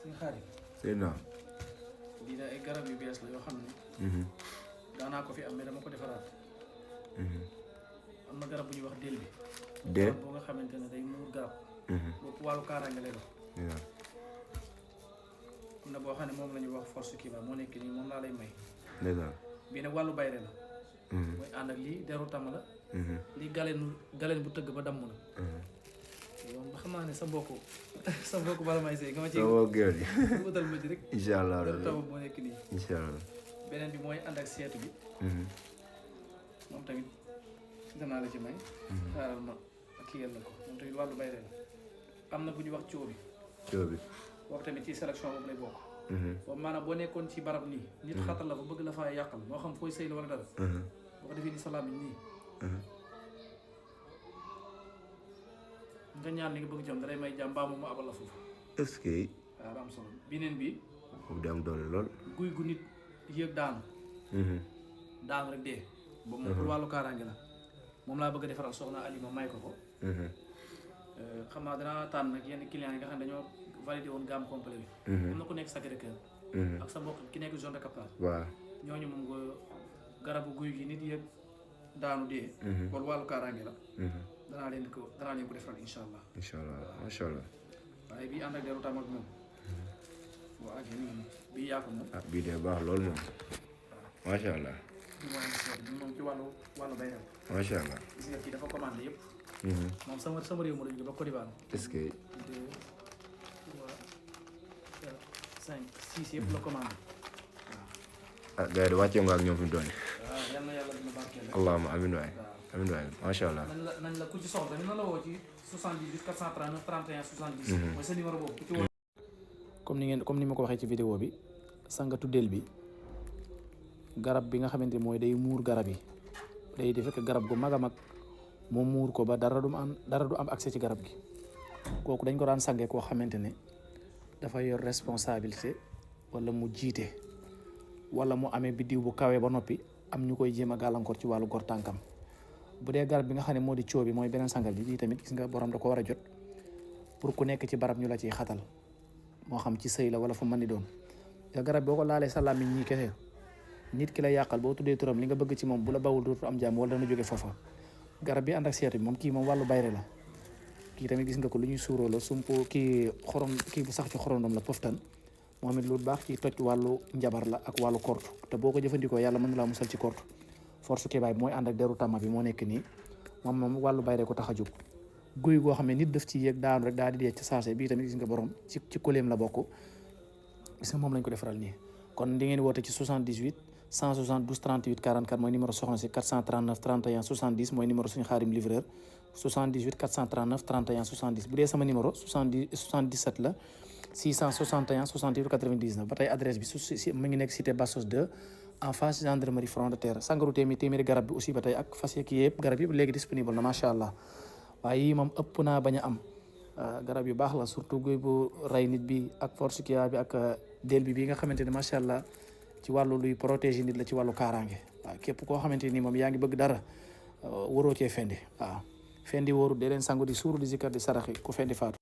suñu xarit. sëy naa. lii da ay garab yu bees la yoo xam ne. daanaa ko fi am mais dama ko defaraat. am na garab bu ñuy wax del bi. del boo nga xamante ne day muur garab. boobu wàllu kaaraange lay doon. am na boo xam ne moom la ñuy wax force kii ba moo nekk nii moom laa lay may. bii nag wàllu bayre la. mooy ànd ak lii deru tama la. lii galeen bu tëgg ba damm la. yow xam naa ne sa mbokk bala may sëy nga ma ci utal ma ci rek. incha allah deru tama moo nekk nii. incha allah beneen bi mooy ànd ak seetu bi. moom tamit danaa la ci may. xaaral ma kii yàlla ko moom tamit wàllu bayre la. am na bu ñuy wax cóobi. boobu tamit ci sélection boobu lay bokk. boobu maanaam boo nekkoon ci barab nii. nit xatal la fa bëgg la faa yàqal moo xam fooy sëy la wala dara. boo ko defee ni salaam yi nii. nga ñaan li nga bëgg jëm da lay may jàmm mbaa moom mu abal la foofu. est-ce que. waaw am solo beneen bi. boobu day am doole lool. guy gu nit yëg daanu. daanu rek dee. boobu moom pour wàllu kaaraange la. moom laa bëgg a defaral soxna Alima may ko ko. xam naa danaa tànn nag yenn clients yi nga xam ne dañoo validé woon gamme complet bi. am na ku nekk Sacré-Cœur. ak sa mbokk ki nekk zone de captage. waaw ñooñu moom nga garabu guy gi nit yëg daanu dee. loolu wàllu kaaraange la. danaa leen ko defaral incha allah. incha allah macha allah. waaye bii ànd ak deru tam ak moom. waaw ak yéen bii yaa ko moom. ah bii de baax lool moom. macha allah. bii moom ci wàllu bay rek. macha allah. gis nga kii dafa commandé yëpp. moom sama réew ma la jógee ba Côte d'Ivoire. est-ce que. 2 3 4 5 6 yëpp la commandé. ah gars yi de wàccee nga ak ñoom fi mu doon. waaw yal na yàlla dina barkeel rek. allahumma amiin waay. amiin waay macha allah. nañ la ku ci soxla dina la woo ci 78 439 31 70. mooy sa numéro boobu ku ci woo. comme ni ma ko waxee ci vidéo bi sangatu del bi garab bi nga xamante mooy day muur garab yi day di fekk garab gu mag a mag moom muur ko ba dara du am accès ci garab gi kooku dañ ko daan sangee koo xamante ne dafa yor responsabilité wala mu jiite wala mu amee biddiw bu kawee ba noppi am ñu koy jéem a gàllankoor ci wàllu gor tànkam bu dee garab bi nga xam ne moo di cóo bi mooy beneen sangal bi bii tamit gis nga borom da ko war a jot pour ku nekk ci barab ñu la ciy xatal moo xam ci sëy la wala fu mën ni doon te garab boo ko laalee sa làmmiñ ñii kese nit ki la yàqal boo tuddee turam li nga bëgg ci moom bu la bawul dootu am jàmm wala dana jóge foofa garab bi ànd ak seetu bi moom kii moom wàllu bayre la kii tamit gis nga ko lu ñuy suuroo la sumpo kii bu sax ci xorondom la poftan moom it lu baax ci toj wàllu njabar la ak wàllu kortu te boo ko jëfandikoo yàlla mën na laa musal ci kortu force kebaay bi mooy ànd ak deru tama bi moo nekk nii moom wàllu bayre ko tax a jóg guy goo xam ne nit daf ci yéeg daanu rek daal di dee ci saase bii tamit gis nga borom ci koleem la bokk gis nga moom lañ ko defaral nii kon di ngeen woote ci 78 172 38 44 mooy numéro soxna si 439 31 70 mooy numéro suñu xaarim livreur 78 439 31 70 bu dee sama numéro 77 la 661 68 99 ba tey adresse bi mu ngi nekk cité Bassos 2 en face gendarmerie front de terre sangaru téeméeri garab bi aussi ba tey ak fas ki yëpp garab yëpp léegi disponible na macha allah waaye yii moom ëpp naa bañ a am garab yu baax la surtout guy bu rey nit bi ak force kia bi ak del bi nga xamante ne macha allah ci wàllu luy protéger nit la ci wàllu kaaraange waaw képp koo xamante ni moom yaa ngi bëgg dara waroo cee fendi waaw fendi wóoru dee leen sangu di suuru di zikkar di saraxi ku fendi faatu